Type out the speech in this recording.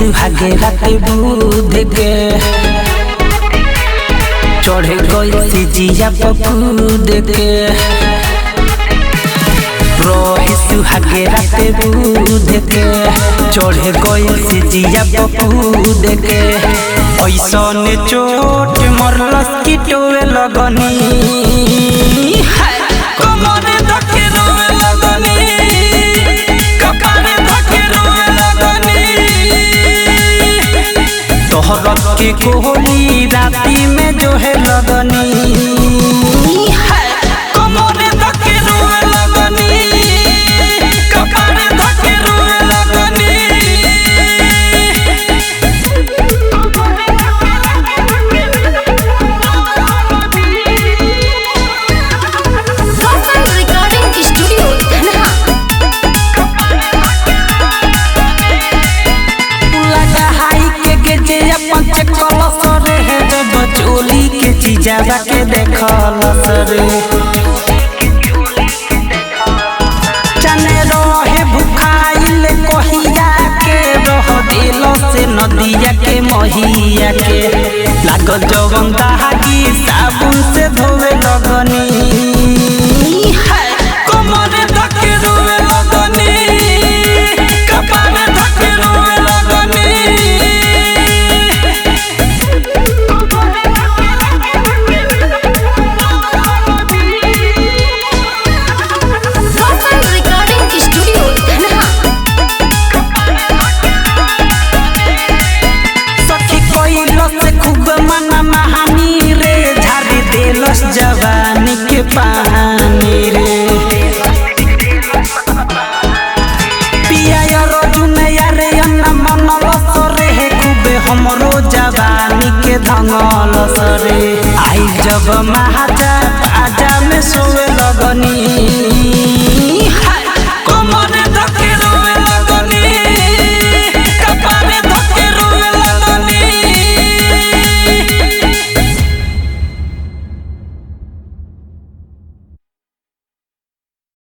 सुहागे राते दूध के चढ़े गई से जिया पकूद के रोही सुहागे राते दूध के चढ़े गई से जिया पकूद के ऐसा ने चोट मरलस की टोवे लगनी कमरे धके रोवे लगनी कपारे धके रोवे लगनी तोहरत के कोहली राती में जो है लगनी कमरे धके रोवे लगनी कपारे धके रोवे लगनी चोली के चीजावा के देखल सरे चने रहे भुखाइल कहिया के रह दिल से नदिया के महिया के लागल जवन दागी साबुन से धोवे लगनी कमरे धके रोवे लगनी कपारे धके रोवे लगनी जवानी के पानी रे पिया रजुन यारे अन्ना मनल सरे है खूबे हमरो जवानी के धंगल सरे आई जब महाजा आजा में सोवे लगनी